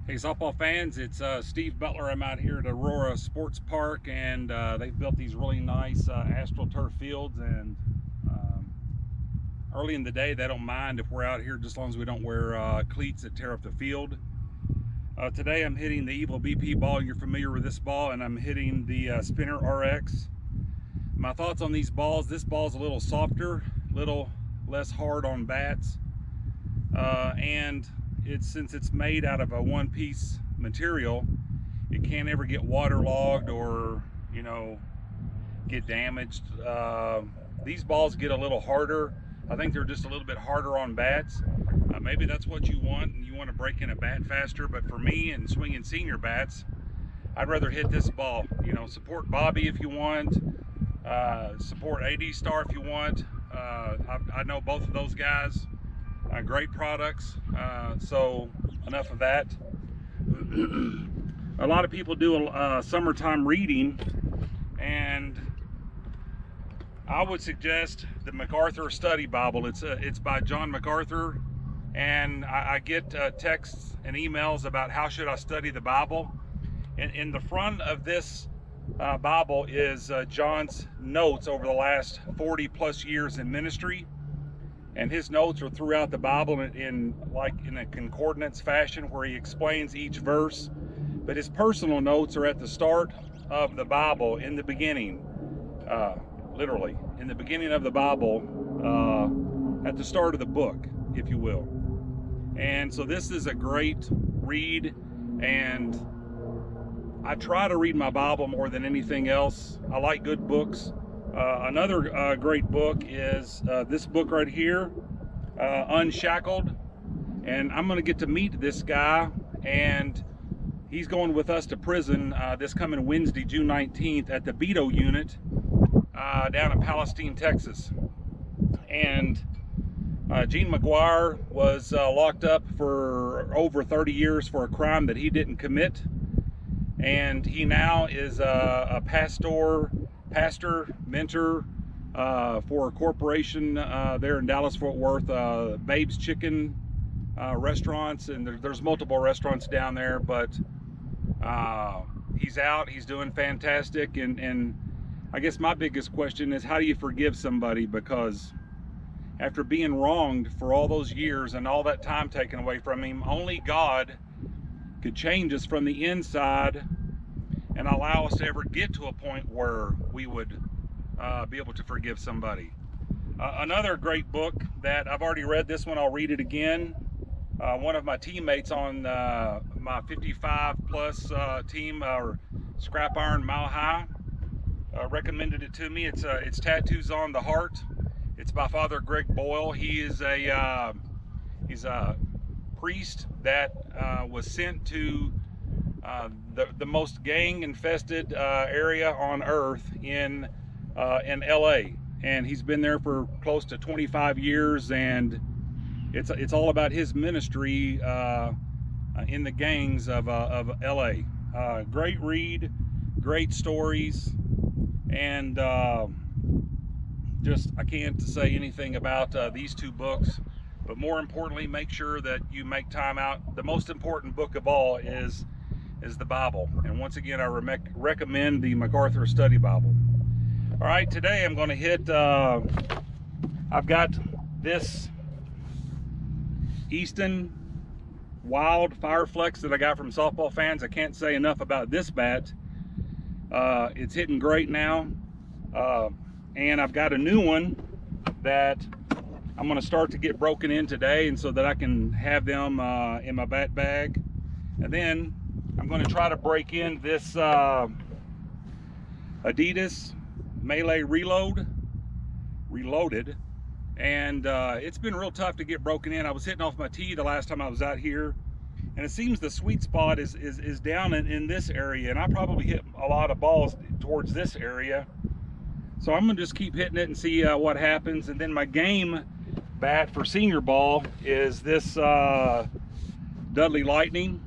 Hey softball fans, it's Steve Butler. I'm out here at Aurora Sports Park, and they've built these really nice astroturf fields. And um, early in the day, they don't mind if we're out here, just as long as we don't wear cleats that tear up the field. Today, I'm hitting the Evil BP ball. You're familiar with this ball, and I'm hitting the Spinner RX. My thoughts on these balls: this ball's a little softer, little less hard on bats, and since it's made out of a one-piece material, it can't ever get waterlogged or get damaged. These balls get a little harder. I think they're just a little bit harder on bats. Maybe that's what you want, and you want to break in a bat faster. But for me, and swinging senior bats, I'd rather hit this ball. Support Bobby if you want. Support AD Star if you want. I know both of those guys. Great products. So enough of that. A lot of people do a summertime reading, and I would suggest the MacArthur Study Bible. It's by John MacArthur, and I get texts and emails about how should I study the Bible. In the front of this Bible is John's notes over the last 40 plus years in ministry. And his notes are throughout the Bible in a concordance fashion where he explains each verse. But his personal notes are at the start of the Bible, in the beginning, literally, in the beginning of the Bible, at the start of the book, if you will. And so this is a great read, and I try to read my Bible more than anything else. I like good books. Another great book is this book right here, Unshackled, and I'm going to get to meet this guy, and he's going with us to prison this coming Wednesday, June 19th, at the Beto unit down in Palestine, Texas. And Gene McGuire was locked up for over 30 years for a crime that he didn't commit, and he now is a pastor, mentor for a corporation there in Dallas-Fort Worth, Babe's Chicken restaurants, and there's multiple restaurants down there, but he's out, he's doing fantastic, and I guess my biggest question is, how do you forgive somebody? Because after being wronged for all those years and all that time taken away from him, only God could change us from the inside and allow us to ever get to a point where we would be able to forgive somebody. Another great book that I've already read, this one I'll read it again. One of my teammates on my 55 plus team, Scrap Iron Mile High, recommended it to me. It's Tattoos on the Heart. It's by Father Greg Boyle. He's a priest that was sent to the most gang-infested area on earth in LA, and he's been there for close to 25 years, and it's all about his ministry in the gangs of LA. Great read, great stories, and I can't say anything about these two books, but more importantly, make sure that you make time out. The most important book of all is the Bible, and once again, I recommend the MacArthur Study Bible. All right, today I'm going to hit, I've got this Easton Wild Fireflex that I got from Softball Fans. I can't say enough about this bat. It's hitting great now, and I've got a new one that I'm going to start to get broken in today, and so that I can have them in my bat bag. And then I'm going to try to break in this Adidas Melee Reloaded, and it's been real tough to get broken in. I was hitting off my tee the last time I was out here, and it seems the sweet spot is down in this area, and I probably hit a lot of balls towards this area. So I'm gonna just keep hitting it and see what happens. And then my game bat for senior ball is this Dudley Lightning.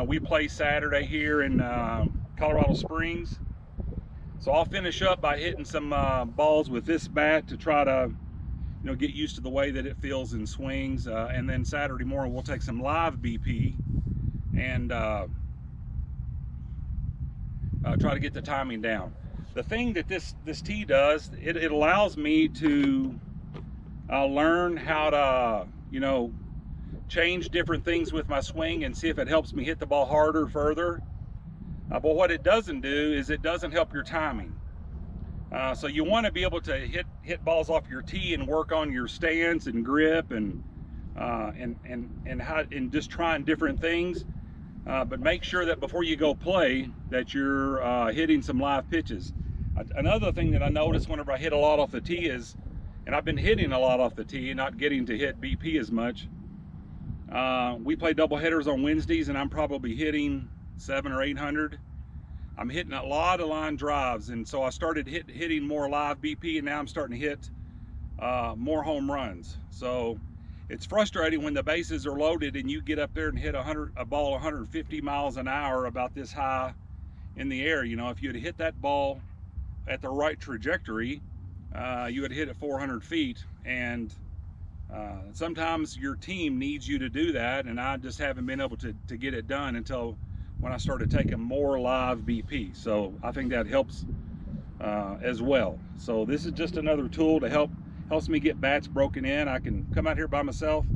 We play Saturday here in Colorado Springs. So I'll finish up by hitting some balls with this bat to try to get used to the way that it feels and swings. And then Saturday morning we'll take some live BP and try to get the timing down. The thing that this tee does, it allows me to learn how to, you know, change different things with my swing and see if it helps me hit the ball harder, further. But what it doesn't do is it doesn't help your timing. So you want to be able to hit balls off your tee and work on your stance and grip and just trying different things. But make sure that before you go play that you're hitting some live pitches. Another thing that I notice whenever I hit a lot off the tee is, and I've been hitting a lot off the tee, not getting to hit BP as much. We play double headers on Wednesdays, and I'm probably hitting 700 or 800. I'm hitting a lot of line drives, and so I started hitting more live BP, and now I'm starting to hit more home runs. So it's frustrating when the bases are loaded and you get up there and hit a ball 150 miles an hour about this high in the air. You know, if you had hit that ball at the right trajectory, you would hit it 400 feet, and sometimes your team needs you to do that, and I just haven't been able to get it done until when I started taking more live BP. So I think that helps as well. So this is just another tool to helps me get bats broken in. I can come out here by myself,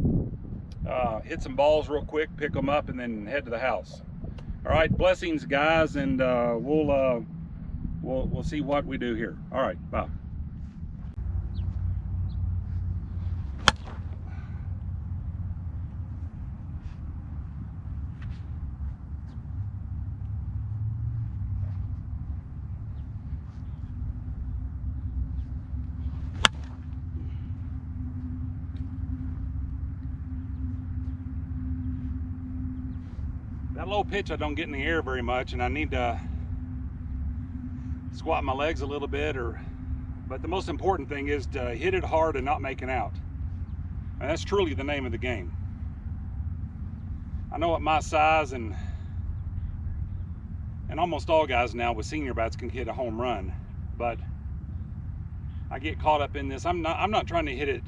hit some balls real quick, pick them up, and then head to the house. All right, blessings, guys, and we'll see what we do here. All right, bye. That low pitch I don't get in the air very much, and I need to squat my legs a little bit, but the most important thing is to hit it hard and not make an out. And that's truly the name of the game. I know at my size, and almost all guys now with senior bats can hit a home run, but I get caught up in this. I'm not trying to hit it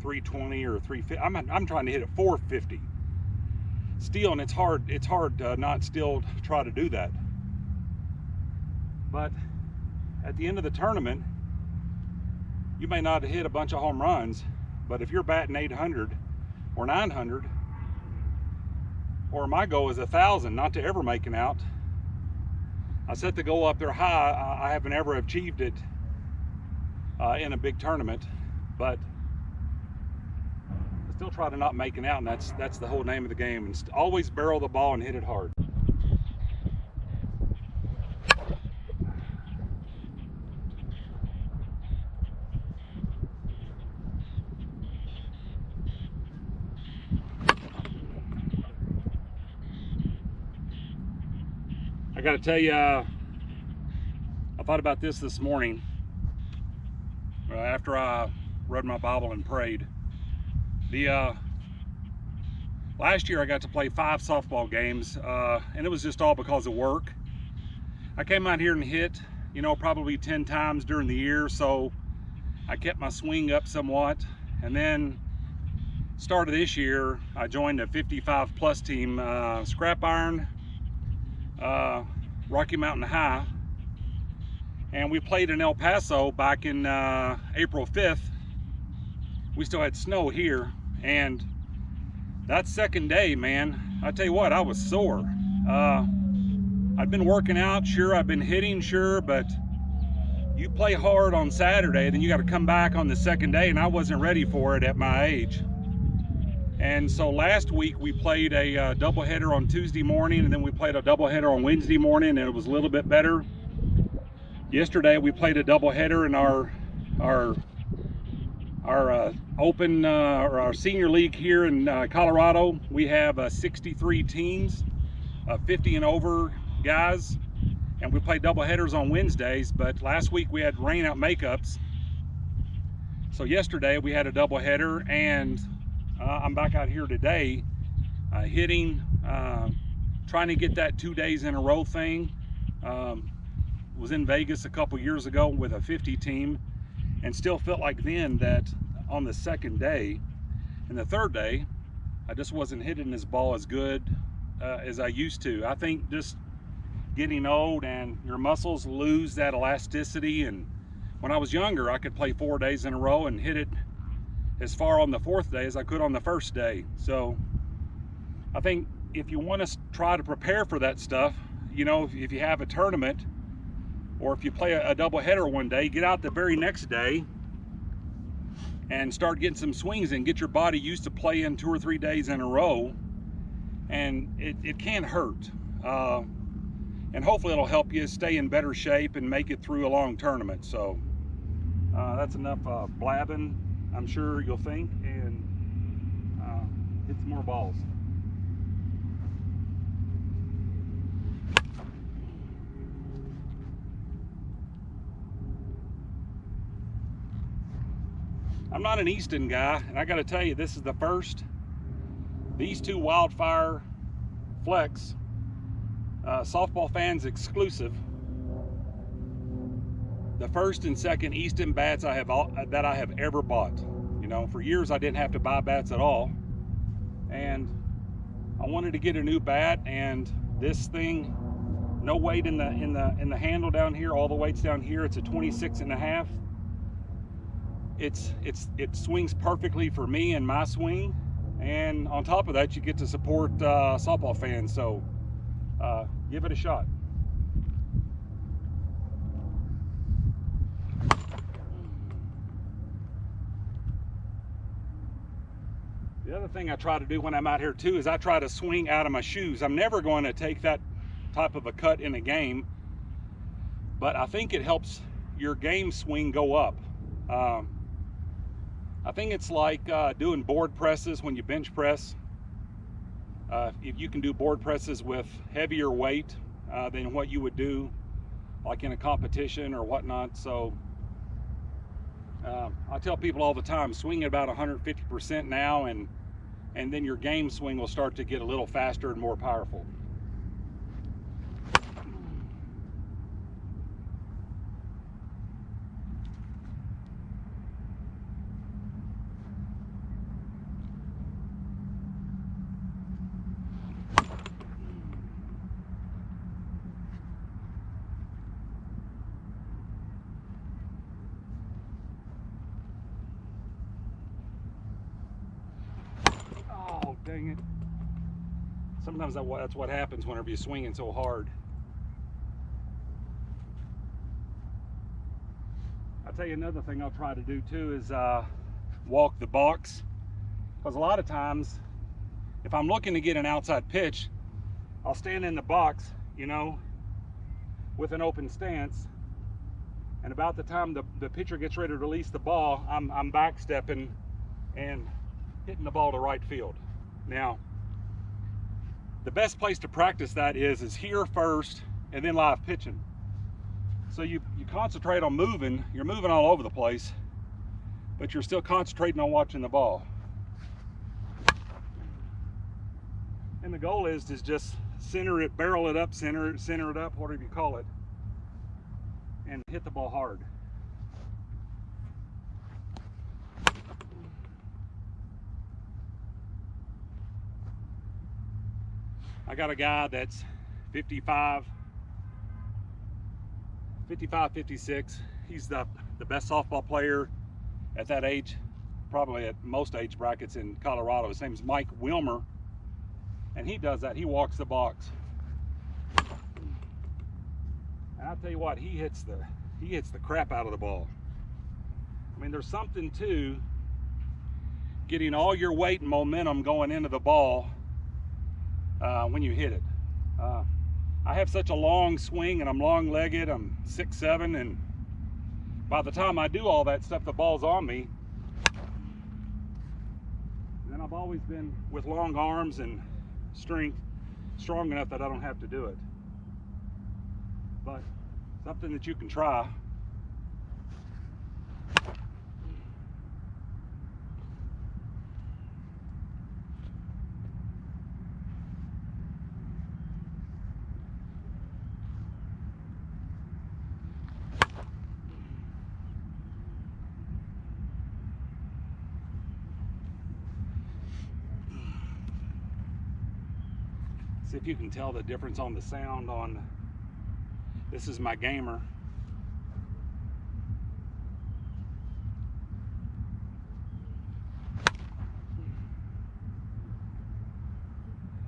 320 or 350. I'm trying to hit it 450. Still, and it's hard to not still try to do that. But at the end of the tournament, you may not hit a bunch of home runs, but if you're batting 800 or 900, or my goal is 1,000, not to ever make an out. I set the goal up there high. I haven't ever achieved it in a big tournament, but still try to not make an out, and that's the whole name of the game. And always barrel the ball and hit it hard. I got to tell you, I thought about this morning after I read my Bible and prayed. Last year I got to play 5 softball games, and it was just all because of work. I came out here and hit, you know, probably 10 times during the year, so I kept my swing up somewhat. And then start of this year, I joined a 55 plus team, Scrap Iron, Rocky Mountain High, and we played in El Paso back in April 5th. We still had snow here, and that second day, man, I tell you what, I was sore. I've been working out, sure, I've been hitting, sure, but you play hard on Saturday, then you got to come back on the second day, and I wasn't ready for it at my age. And so last week we played a doubleheader on Tuesday morning, and then we played a doubleheader on Wednesday morning, and it was a little bit better. Yesterday we played a doubleheader in our open or our senior league here in Colorado. We have 63 teams, 50 and over guys, and we play double headers on Wednesdays. But last week we had rain out makeups, so yesterday we had a double header, and I'm back out here today hitting, trying to get that 2 days in a row thing. Was in Vegas a couple years ago with a 50 team, and still felt like then that on the second day and the third day I just wasn't hitting this ball as good as I used to. I think just getting old and your muscles lose that elasticity. And when I was younger, I could play 4 days in a row and hit it as far on the 4th day as I could on the 1st day. So I think if you want to try to prepare for that stuff, you know, if you have a tournament or if you play a double header one day, get out the very next day and start getting some swings and get your body used to playing 2 or 3 days in a row. And it can hurt. And hopefully it'll help you stay in better shape and make it through a long tournament. So that's enough blabbing, I'm sure you'll think, and hit some more balls. I'm not an Easton guy, and I got to tell you, this is the first, these two Wildfire Flex, softball fans exclusive, the first and second Easton bats that I have ever bought. You know, for years I didn't have to buy bats at all, and I wanted to get a new bat, and this thing, no weight in the handle down here, all the weight's down here. It's a 26.5. It swings perfectly for me and my swing, and on top of that, you get to support softball fans. So give it a shot. The other thing I try to do when I'm out here too is I try to swing out of my shoes. I'm never going to take that type of a cut in a game, but I think it helps your game swing go up. I think it's like doing board presses when you bench press. If you can do board presses with heavier weight than what you would do like in a competition or whatnot. So I tell people all the time, swing at about 150% now, and then your game swing will start to get a little faster and more powerful. Dang it. Sometimes that's what happens whenever you're swinging so hard. I'll tell you another thing I'll try to do too is walk the box. Because a lot of times, if I'm looking to get an outside pitch, I'll stand in the box, you know, with an open stance. And about the time the pitcher gets ready to release the ball, I'm backstepping and hitting the ball to right field. Now, the best place to practice that is here first and then live pitching. So you concentrate on moving, you're moving all over the place, but you're still concentrating on watching the ball. And the goal is to just center it, barrel it up, center it up, whatever you call it, and hit the ball hard. I got a guy that's 55, 56. He's the best softball player at that age, probably at most age brackets in Colorado. His name's Mike Wilmer, and he does that. He walks the box. And I'll tell you what, he hits the crap out of the ball. I mean, there's something to getting all your weight and momentum going into the ball when you hit it. I have such a long swing, and I'm long-legged. I'm 6'7", and by the time I do all that stuff, the ball's on me. And then I've always been with long arms and strength, strong enough that I don't have to do it. But something that you can try. See if you can tell the difference on the sound on, this is my gamer.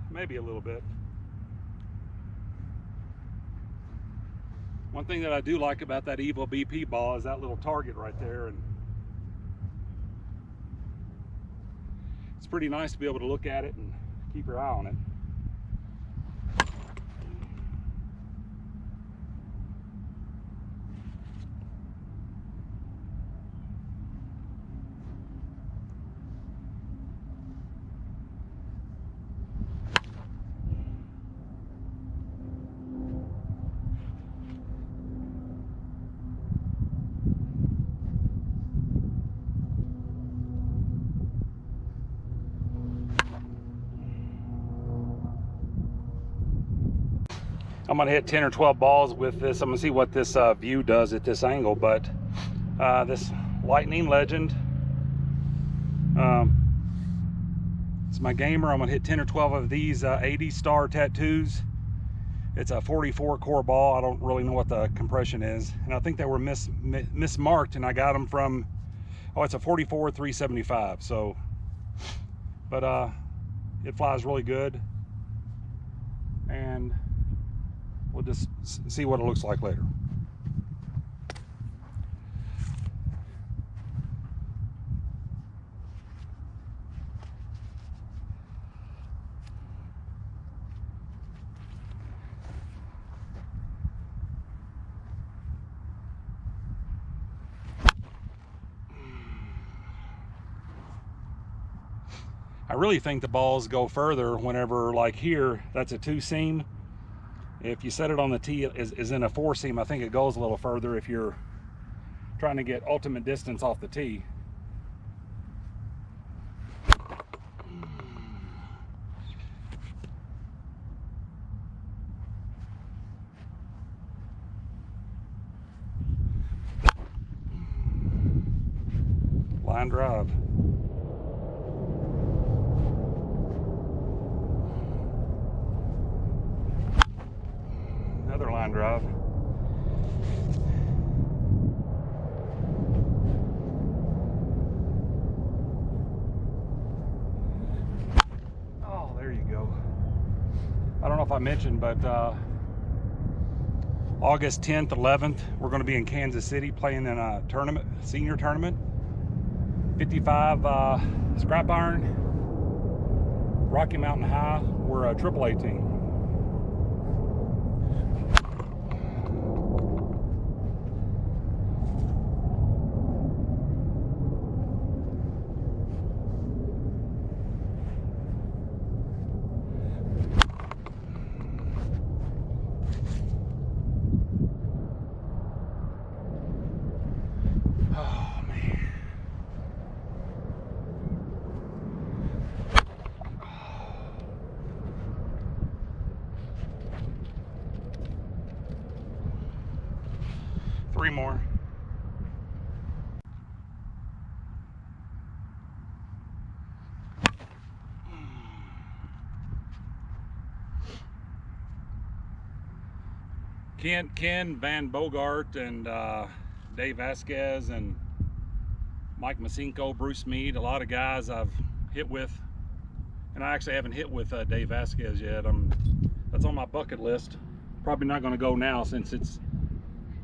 Maybe a little bit. One thing that I do like about that Evo BP ball is that little target right there, and it's pretty nice to be able to look at it and keep your eye on it. I'm gonna hit 10 or 12 balls with this. I'm gonna see what this view does at this angle, but this Lightning Legend, it's my gamer. I'm gonna hit 10 or 12 of these 80 star tattoos. It's a 44 core ball. I don't really know what the compression is, and I think they were mismarked, and I got them from, oh, it's a 44 375. So, but it flies really good, and we'll just see what it looks like later. I really think the balls go further whenever, like here, that's a 2-seam. If you set it on the tee is in a 4-seam, I think it goes a little further if you're trying to get ultimate distance off the tee. Line drive. Another line drive. Oh, there you go. I don't know if I mentioned, but August 10th, 11th, we're going to be in Kansas City playing in a tournament, senior tournament. 55 scrap iron, Rocky Mountain High. We're a AAA team. Oh man. Three more. Ken Van Bogart and Dave Vasquez and Mike Masinko, Bruce Mead, a lot of guys I've hit with, and I actually haven't hit with Dave Vasquez yet. That's on my bucket list. Probably not going to go now since it's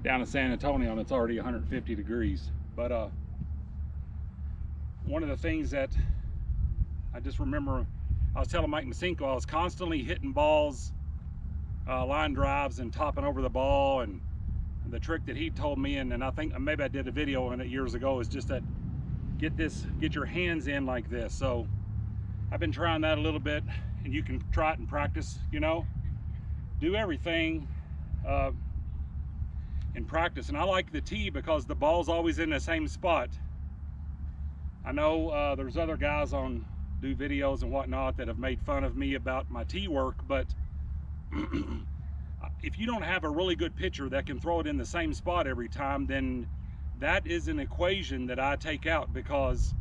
down in San Antonio and it's already 150 degrees. But one of the things that I just remember, I was telling Mike Masinko, I was constantly hitting balls, line drives, and topping over the ball. And the trick that he told me, and I think maybe I did a video on it years ago, is just that get your hands in like this. So I've been trying that a little bit, and you can try it and practice, you know, do everything in practice. And I like the tee because the ball's always in the same spot. I know there's other guys on do videos and whatnot that have made fun of me about my tee work, but if you don't have a really good pitcher that can throw it in the same spot every time, then that is an equation that I take out, because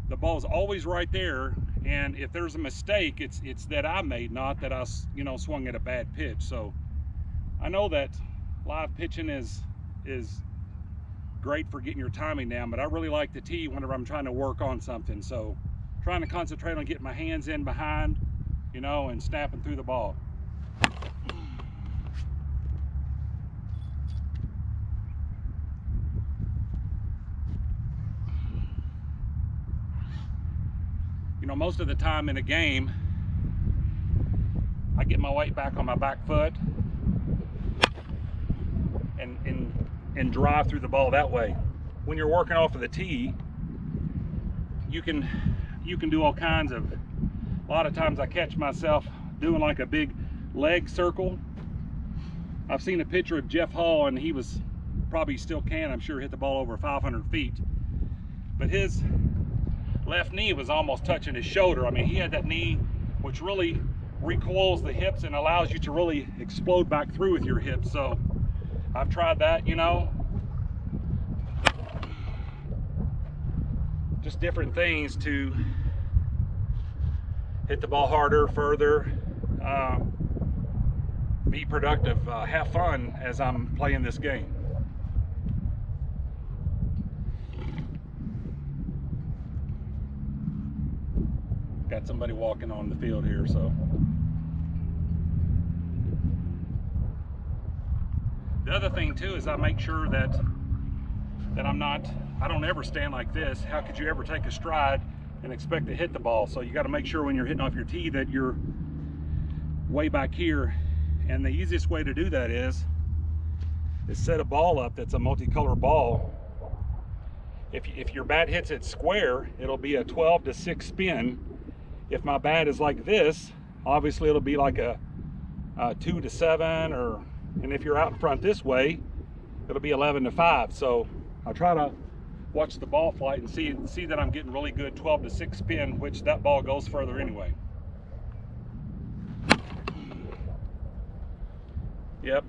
the ball's always right there And if there's a mistake, it's that I made, not that I, you know, swung at a bad pitch. So I know that live pitching is great for getting your timing down, but I really like the tee whenever I'm trying to work on something. So trying to concentrate on getting my hands in behind, you know, and snapping through the ball. You know, most of the time in a game, I get my weight back on my back foot and drive through the ball that way. When you're working off of the tee, you can do all kinds of, a lot of times I catch myself doing like a big leg circle. I've seen a picture of Jeff Hall, and he was, probably still can, I'm sure, hit the ball over 500 feet. But his left knee was almost touching his shoulder. I mean, he had that knee which really recoils the hips and allows you to really explode back through with your hips. So I've tried that, you know. Just different things to hit the ball harder, further, be productive, have fun as I'm playing this game. Got somebody walking on the field here, so. The other thing too is I make sure that I don't ever stand like this. How could you ever take a stride and expect to hit the ball? So you got to make sure when you're hitting off your tee that you're way back here. And the easiest way to do that is set a ball up that's a multicolor ball. If your bat hits it square, it'll be a 12 to 6 spin. If my bat is like this, obviously it'll be like a 2 to 7, and if you're out in front this way, it'll be 11 to 5. So I try to watch the ball flight and see that I'm getting really good 12 to 6 spin, which that ball goes further anyway. Yep.